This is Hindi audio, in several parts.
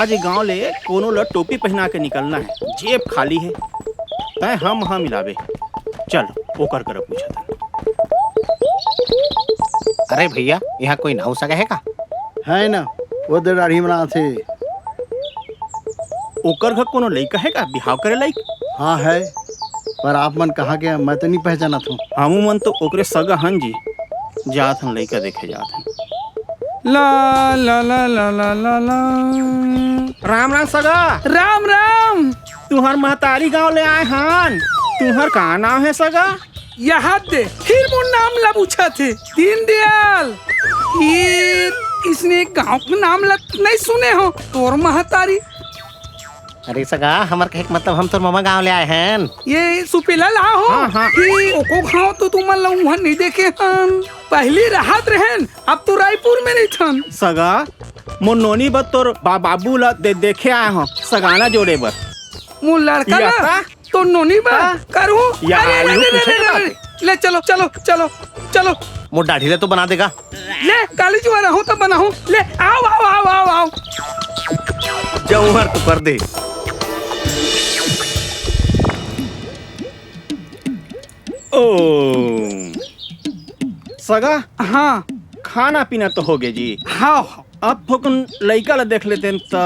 आज गांव ले कोनो ल टोपी पहना के निकलना है, जेब खाली है। तय हम वहाँ मिलावे, चल ओकर कर पूछा था। अरे भैया, यहाँ कोई नाव सगा है का? है ना, वो दाढ़ी बना थे। ओकर घर कोनो लइका है का बिहाव करे लाइक? हाँ है, पर आप मन कहाँ के? मैं तो नहीं पहचाना था। हमू मन तो ओकरे सगा हन जी, जात हन लइका देखे जात हन। ला ला ला ला ला ला ला। राम राम सगा। राम राम। तुहर महतारी गांव ले आए हन। तुहर का नाम है सगा? यहाँ दे, फिर वो नाम ला पूछा थे। दीनदयाल। ये इसने गांव का नाम ला नहीं सुने हो? तोर महतारी। अरे सगा, हमार कहे के मतलब हम तो मामा गांव ले आए हैं। ये सुपेला ला हो। हाँ, हाँ। ओको गांव तो तुम वहाँ नहीं देखे हन। पहली राहत रहन, अब तो रायपुर में नहीं थन। सगा मोर नोनी बत तोर बाबू ला देखे आए हो सगाना जोड़े बर। मु लड़का या ला ता? तो नोनी बा करूँ। या अरे आयु ले, ले, पूछे ले, का? ले, ले चलो चलो चलो चलो। मोर दाढ़ी ले तो बना देगा। ले काली जुआरा हो तो बना हूँ। ले आओ आओ आओ आओ आओ। जौहर तो कर दे। ओ सगा, हाँ खाना पीना तो हो गए जी। हाँ अब फोकन लइका ला देख लेते तो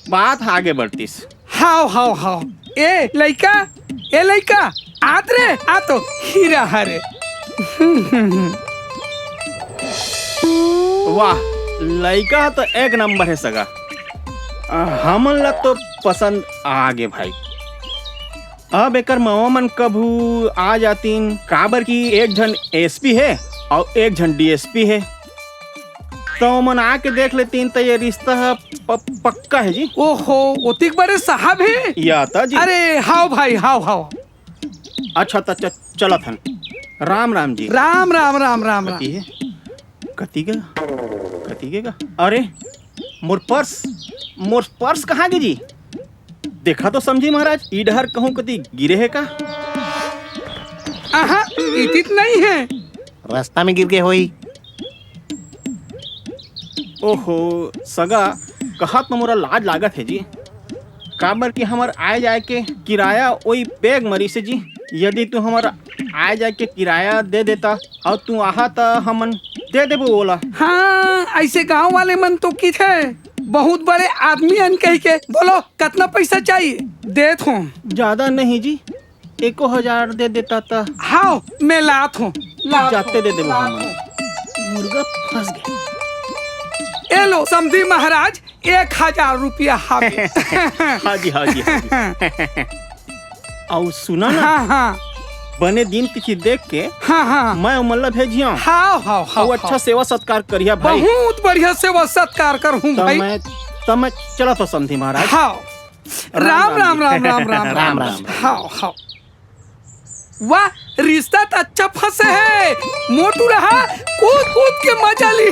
बात आगे बढ़तीस। हाँ हाँ हाँ। ए लइका आत रे आ तो हीरा हरे। वाह, लइका तो एक नंबर है सगा। हमन ला तो पसंद आगे भाई। अब एकर मामा मन कभू आ जातीन, काबर की एक जन एसपी है और एक जन डीएसपी है, तो मन आके देख लेतीन तो ये रिश्ता पक्का है जी। ओहो, ओतिक बड़े साहब है या था जी। अरे हाओ भाई हाओ हाओ। अच्छा तो चलत हन। राम राम जी। राम राम राम राम राम। कती है? कती का? अरे मोर पर्स कहाँ गई जी? देखा तो समझी महाराज, इधर कहूँ कती गिरे है का? आहा, इतित नहीं है। रास्ता में गिर गए होई। ओहो सगा, कहत न मोरा लाज लागत है जी। काबर कि हमार आए जाए के किराया वही बैग मरी से जी। यदि तू हमारा आए जाए के किराया दे देता और तू आहा तो हमन दे देबो बोला। हाँ, ऐसे गांव वाले मन तो की थे बहुत बड़े आदमी अन कह के। बोलो कितना पैसा चाहिए? देत हूँ। ज्यादा नहीं जी, 1000 दे देता था। हाँ मैं लात हूँ। जाते दे देबो हमन। मुर्गा फंस गया। ए लो समझी महाराज, 1000 रुपया। हाँ हाँ जी हाँ जी। और सुना ना, हाँ हाँ बने दिन तिथि देख के हाँ हाँ मैं उमल्ला भेजिया। हाँ हाँ हाँ। और अच्छा सेवा सत्कार करिया भाई। बहुत बढ़िया सेवा सत्कार कर हूँ भाई। तब मैं चला तो समझी महाराज। हाँ राम राम राम राम राम राम राम। हाँ हाँ। वाह, रिश्ता तो अच्छा फंसे है। मोटू रहा, कूद कूद के मजा ली।